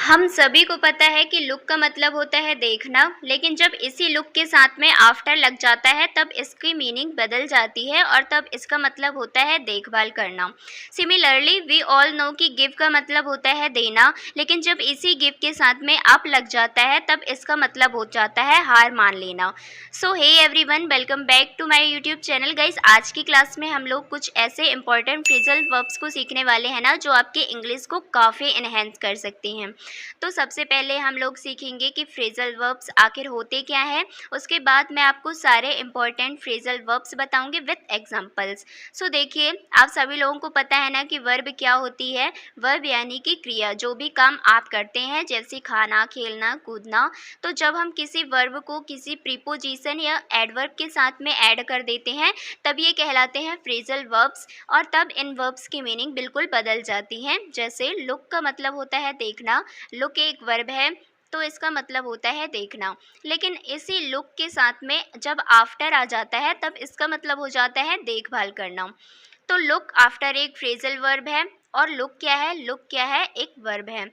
हम सभी को पता है कि लुक का मतलब होता है देखना, लेकिन जब इसी लुक के साथ में आफ्टर लग जाता है तब इसकी मीनिंग बदल जाती है और तब इसका मतलब होता है देखभाल करना। सिमिलरली वी ऑल नो कि गिव का मतलब होता है देना, लेकिन जब इसी गिव के साथ में अप लग जाता है तब इसका मतलब हो जाता है हार मान लेना। So hey everyone, welcome back to my YouTube channel. Guys, आज की क्लास में हम लोग कुछ ऐसे इंपॉर्टेंट फ्रेजल वर्ब्स को सीखने वाले हैं ना, जो आपके इंग्लिश को काफ़ी इन्हेंस कर सकती हैं। तो सबसे पहले हम लोग सीखेंगे कि फ्रेजल वर्ब्स आखिर होते क्या हैं। उसके बाद मैं आपको सारे इंपॉर्टेंट फ्रेजल वर्ब्स बताऊंगी विथ एग्जांपल्स। सो देखिए, आप सभी लोगों को पता है ना कि वर्ब क्या होती है। वर्ब यानी कि क्रिया, जो भी काम आप करते हैं, जैसे खाना, खेलना, कूदना। तो जब हम किसी वर्ब को किसी प्रीपोजिशन या एडवर्ब के साथ में ऐड कर देते हैं, तब ये कहलाते हैं फ्रेजल वर्ब्स। और तब इन वर्ब्स की मीनिंग बिल्कुल बदल जाती है। जैसे लुक का मतलब होता है देखना, लुक एक वर्ब है तो इसका मतलब होता है देखना, लेकिन इसी लुक के साथ में जब आफ्टर आ जाता है तब इसका मतलब हो जाता है देखभाल करना। तो लुक आफ्टर एक फ्रेजल वर्ब है और लुक क्या है, लुक क्या है, एक वर्ब है।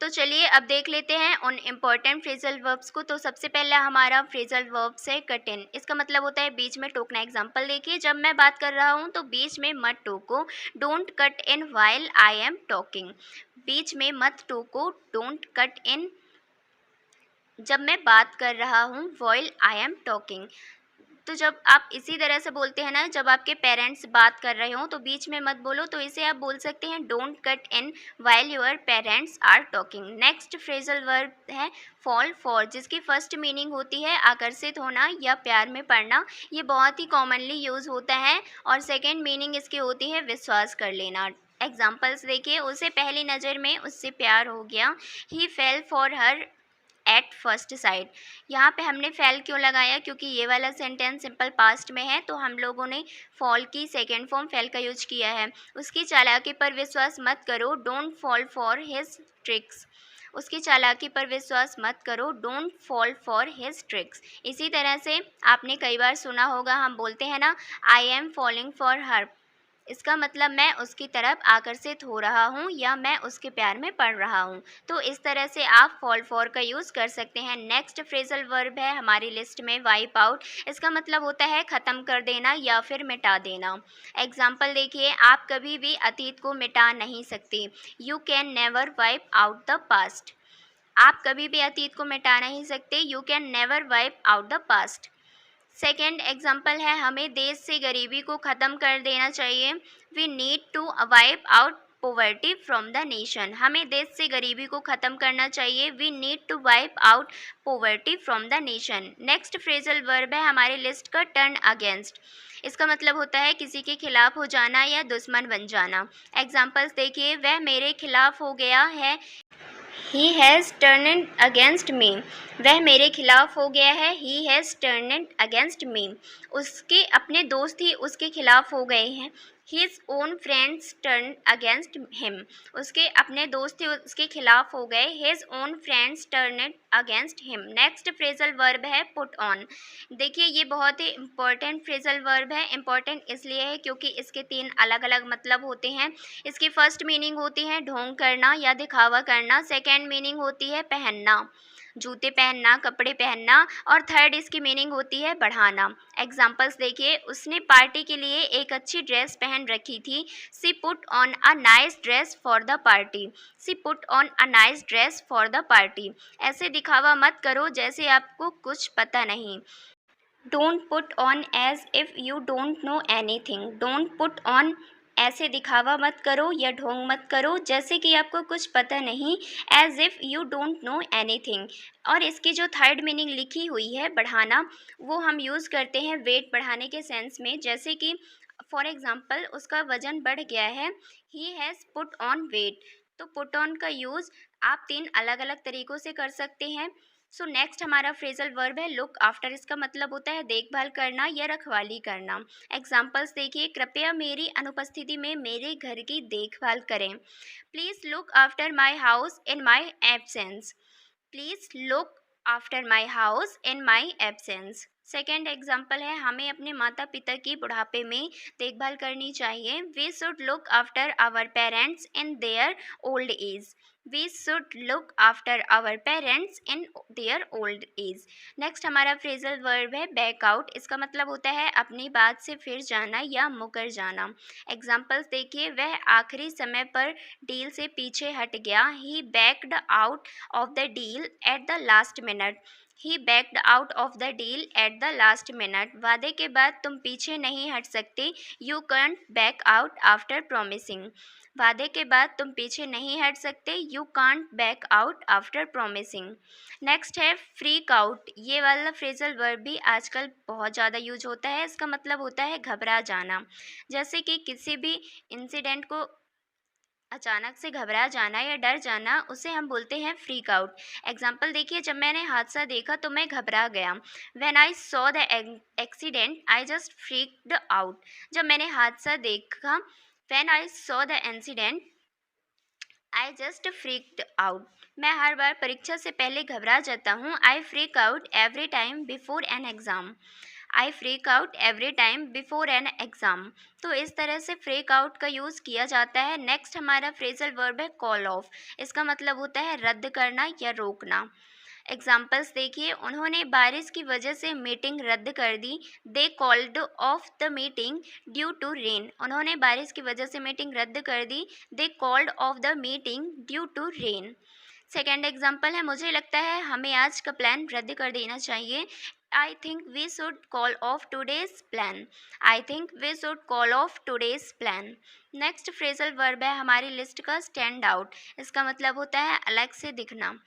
तो चलिए अब देख लेते हैं उन इम्पॉर्टेंट फ्रेजल वर्ब्स को। तो सबसे पहला हमारा फ्रेजल वर्ब्स है कट इन। इसका मतलब होता है बीच में टोकना। एग्जांपल देखिए, जब मैं बात कर रहा हूँ तो बीच में मत टोको। Don't cut in while I am talking. बीच में मत टोको, डोंट कट इन, जब मैं बात कर रहा हूँ वाइल आई एम टॉकिंग। तो जब आप इसी तरह से बोलते हैं ना, जब आपके पेरेंट्स बात कर रहे हो तो बीच में मत बोलो, तो इसे आप बोल सकते हैं don't cut in while your parents are talking. Next phrasal verb है फॉल फॉर, जिसकी फर्स्ट मीनिंग होती है आकर्षित होना या प्यार में पड़ना। ये बहुत ही कॉमनली यूज़ होता है। और सेकेंड मीनिंग इसकी होती है विश्वास कर लेना। एग्जाम्पल्स देखिए, उसे पहली नज़र में उससे प्यार हो गया। He fell for her at first sight. यहाँ पे हमने फेल क्यों लगाया, क्योंकि ये वाला सेंटेंस सिंपल पास्ट में है, तो हम लोगों ने फॉल की सेकेंड फॉर्म फेल का यूज किया है। उसकी चालाकी पर विश्वास मत करो, don't fall for his tricks. उसकी चालाकी पर विश्वास मत करो, don't fall for his tricks. इसी तरह से आपने कई बार सुना होगा, हम बोलते हैं ना I am falling for her. इसका मतलब मैं उसकी तरफ आकर्षित हो रहा हूँ या मैं उसके प्यार में पड़ रहा हूँ। तो इस तरह से आप फॉल फॉर का यूज़ कर सकते हैं। नेक्स्ट फ्रेजल वर्ब है हमारी लिस्ट में वाइप आउट। इसका मतलब होता है ख़त्म कर देना या फिर मिटा देना। एग्जाम्पल देखिए, आप कभी भी अतीत को मिटा नहीं सकते। You can never wipe out the past. आप कभी भी अतीत को मिटा नहीं सकते। You can never wipe out the past. Second example है, हमें देश से गरीबी को ख़त्म कर देना चाहिए। We need to wipe out poverty from the nation. हमें देश से गरीबी को ख़त्म करना चाहिए। We need to wipe out poverty from the nation. Next phrasal verb है हमारी लिस्ट का टर्न अगेंस्ट। इसका मतलब होता है किसी के खिलाफ हो जाना या दुश्मन बन जाना। एग्जाम्पल्स देखिए, वह मेरे खिलाफ हो गया है। He has turned against me. वह मेरे खिलाफ हो गया है। He has turned against me. उसके अपने दोस्त ही उसके खिलाफ हो गए हैं। His own friends turn against him. उसके अपने दोस्त ही उसके खिलाफ हो गए। His own friends turned against him. Next phrasal verb है पुट ऑन। देखिए, ये बहुत ही इंपॉर्टेंट फ्रेजल वर्ब है। इंपॉर्टेंट इसलिए है क्योंकि इसके 3 अलग अलग मतलब होते हैं। इसकी फर्स्ट मीनिंग होती है ढोंग करना या दिखावा करना। सेकेंड मीनिंग होती है पहनना, जूते पहनना, कपड़े पहनना। और थर्ड इसकी मीनिंग होती है बढ़ाना। एग्जाम्पल्स देखिए, उसने पार्टी के लिए एक अच्छी ड्रेस पहन रखी थी। She put on a nice dress for the party. She put on a nice dress for the party. ऐसे दिखावा मत करो जैसे आपको कुछ पता नहीं। Don't put on as if you don't know anything. Don't put on, ऐसे दिखावा मत करो या ढोंग मत करो जैसे कि आपको कुछ पता नहीं। As if you don't know anything. और इसकी जो थर्ड मीनिंग लिखी हुई है बढ़ाना, वो हम यूज़ करते हैं वेट बढ़ाने के सेंस में। जैसे कि फॉर एग्ज़ाम्पल, उसका वज़न बढ़ गया है। He has put on weight. तो पुट ऑन का यूज़ आप 3 अलग अलग तरीक़ों से कर सकते हैं। सो नेक्स्ट हमारा फ्रेजल वर्ब है लुक आफ्टर। इसका मतलब होता है देखभाल करना या रखवाली करना। एग्जाम्पल्स देखिए, कृपया मेरी अनुपस्थिति में मेरे घर की देखभाल करें। Please look after my house in my absence. Please look after my house in my absence. Second example है, हमें अपने माता पिता की बुढ़ापे में देखभाल करनी चाहिए। We should look after our parents in their old age. We should look after our parents in their old age. Next हमारा फ्रेजल वर्ब है बैक आउट। इसका मतलब होता है अपनी बात से फिर जाना या मुकर जाना। एग्जाम्पल्स देखिए, वह आखिरी समय पर डील से पीछे हट गया। He backed out of the deal at the last minute. He backed out of the deal at the last minute. वादे के बाद तुम पीछे नहीं हट सकते। You can't back out after promising. वादे के बाद तुम पीछे नहीं हट सकते। You can't back out after promising. Next है फ्रीक आउट। ये वाला फ्रेजल वर्ब भी आजकल बहुत ज़्यादा यूज होता है। इसका मतलब होता है घबरा जाना। जैसे कि किसी भी इंसिडेंट को अचानक से घबरा जाना या डर जाना, उसे हम बोलते हैं फ्रीक आउट। एग्जाम्पल देखिए, जब मैंने हादसा देखा तो मैं घबरा गया। When I saw the accident I just freaked out. जब मैंने हादसा देखा, when I saw the incident I just freaked out. मैं हर बार परीक्षा से पहले घबरा जाता हूँ। I freak out every time before an exam. I freak out every time before an exam. तो इस तरह से फ्रीक आउट का यूज़ किया जाता है। नेक्स्ट हमारा फ्रेजल वर्ब है कॉल ऑफ। इसका मतलब होता है रद्द करना या रोकना। एग्जाम्पल्स देखिए, उन्होंने बारिश की वजह से मीटिंग रद्द कर दी। They called off the meeting due to rain. उन्होंने बारिश की वजह से मीटिंग रद्द कर दी। They called off the meeting due to rain. Second example है, मुझे लगता है हमें आज का प्लान रद्द कर देना चाहिए। I think we should call off today's plan. I think we should call off today's plan. Next phrasal verb है हमारी लिस्ट का स्टैंड आउट। इसका मतलब होता है अलग से दिखना।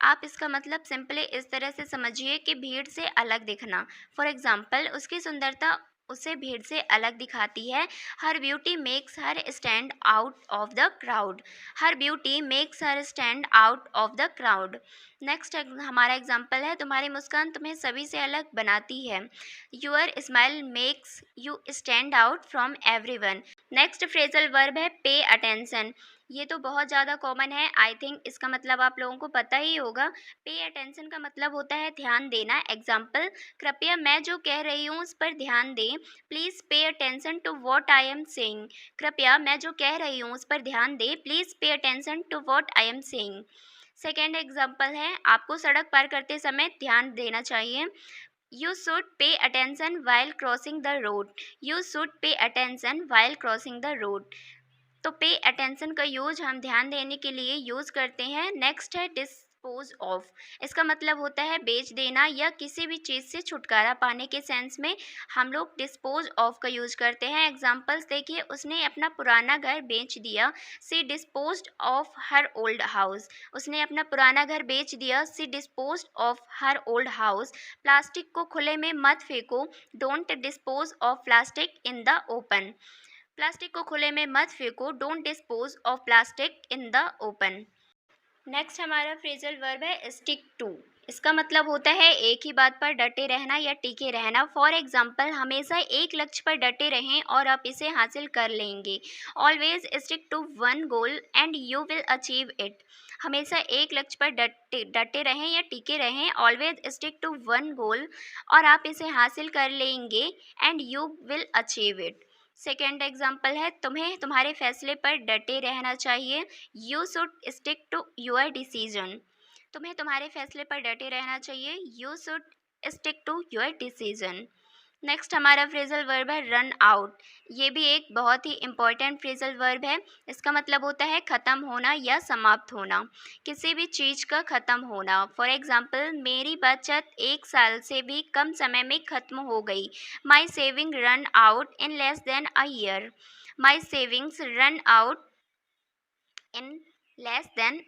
आप इसका मतलब सिंपली इस तरह से समझिए कि भीड़ से अलग दिखना। फॉर एग्ज़ाम्पल, उसकी सुंदरता उसे भीड़ से अलग दिखाती है। Her beauty makes her stand out of the crowd. Her beauty makes her stand out of the crowd. Next हमारा एग्जाम्पल है, तुम्हारी मुस्कान तुम्हें सभी से अलग बनाती है। Your smile makes you stand out from everyone. Next phrasal verb है पे अटेंशन। ये तो बहुत ज़्यादा कॉमन है। आई थिंक इसका मतलब आप लोगों को पता ही होगा। पे अटेंशन का मतलब होता है ध्यान देना। एग्जाम्पल, कृपया मैं जो कह रही हूँ उस पर ध्यान दें। Please pay attention to what I am saying. कृपया मैं जो कह रही हूँ उस पर ध्यान दें। Please pay attention to what I am saying. Second example है, आपको सड़क पार करते समय ध्यान देना चाहिए। You should pay attention while crossing the road. You should pay attention while crossing the road. तो पे अटेंशन का यूज हम ध्यान देने के लिए यूज़ करते हैं। नेक्स्ट है डिस्पोज ऑफ। इसका मतलब होता है बेच देना या किसी भी चीज़ से छुटकारा पाने के सेंस में हम लोग डिस्पोज ऑफ का यूज करते हैं। एग्जाम्पल्स देखिए, उसने अपना पुराना घर बेच दिया। She disposed of her old house. उसने अपना पुराना घर बेच दिया। She disposed of her old house. Plastic को खुले में मत फेंको। Don't dispose of plastic in the open. Plastic को खुले में मत फेंको। Don't dispose of plastic in the open. Next हमारा फ्रेजल वर्ब है स्टिक टू। इसका मतलब होता है एक ही बात पर डटे रहना या टिके रहना। फॉर एग्जाम्पल, हमेशा एक लक्ष्य पर डटे रहें और आप इसे हासिल कर लेंगे। Always stick to one goal and you will achieve it. हमेशा एक लक्ष्य पर डटे रहें या टिके रहें। Always stick to one goal और आप इसे हासिल कर लेंगे and you will achieve it. Second example है, तुम्हें तुम्हारे फैसले पर डटे रहना चाहिए। You should stick to your decision. तुम्हें तुम्हारे फैसले पर डटे रहना चाहिए। You should stick to your decision. Next हमारा फ्रेजल वर्ब है रन आउट। ये भी एक बहुत ही इम्पॉर्टेंट फ्रेजल वर्ब है। इसका मतलब होता है ख़त्म होना या समाप्त होना, किसी भी चीज़ का ख़त्म होना। फॉर एग्ज़ाम्पल, मेरी बचत 1 साल से भी कम समय में ख़त्म हो गई। My saving run out in less than a year. My savings run out in less than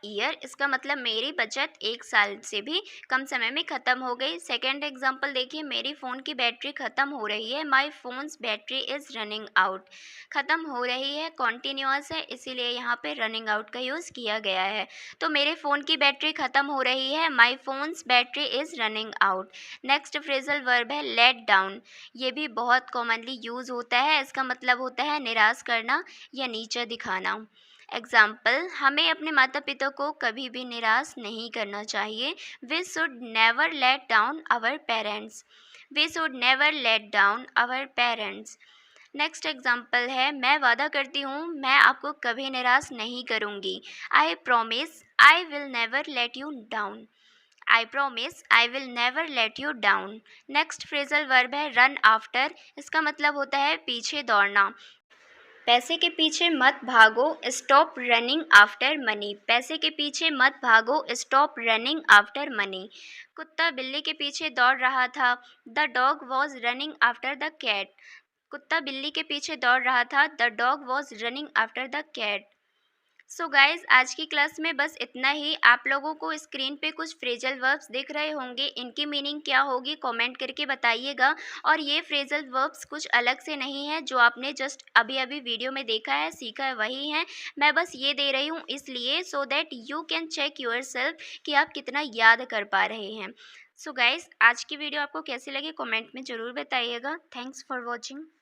year. इसका मतलब मेरी बचत 1 साल से भी कम समय में ख़त्म हो गई। सेकेंड एग्जाम्पल देखिए, मेरी फ़ोन की बैटरी ख़त्म हो रही है। My phone's battery is running out. ख़त्म हो रही है कॉन्टीन्यूअस है, इसीलिए यहाँ पे रनिंग आउट का यूज़ किया गया है। तो मेरे फ़ोन की बैटरी ख़त्म हो रही है। My phone's battery is running out. Next phrasal verb है लेट डाउन। ये भी बहुत कॉमनली यूज़ होता है। इसका मतलब होता है निराश करना या नीचा दिखाना। एग्जाम्पल, हमें अपने माता पिता को कभी भी निराश नहीं करना चाहिए। We should never let down our parents. We should never let down our parents. Next example है, मैं वादा करती हूँ मैं आपको कभी निराश नहीं करूँगी। I promise I will never let you down. I promise I will never let you down. Next phrasal verb है रन आफ्टर। इसका मतलब होता है पीछे दौड़ना। पैसे के पीछे मत भागो, स्टॉप रनिंग आफ्टर मनी। पैसे के पीछे मत भागो, स्टॉप रनिंग आफ्टर मनी। कुत्ता बिल्ली के पीछे दौड़ रहा था। The dog was running after the cat. कुत्ता बिल्ली के पीछे दौड़ रहा था। The dog was running after the cat. So guys आज की क्लास में बस इतना ही। आप लोगों को स्क्रीन पे कुछ फ्रेजल वर्ब्स दिख रहे होंगे, इनकी मीनिंग क्या होगी कमेंट करके बताइएगा। और ये फ्रेजल वर्ब्स कुछ अलग से नहीं है, जो आपने जस्ट अभी अभी वीडियो में देखा है सीखा है वही है। मैं बस ये दे रही हूँ इसलिए so that you can check yourself कि आप कितना याद कर पा रहे हैं। सो गाइज आज की वीडियो आपको कैसी लगी कमेंट में ज़रूर बताइएगा। Thanks for watching.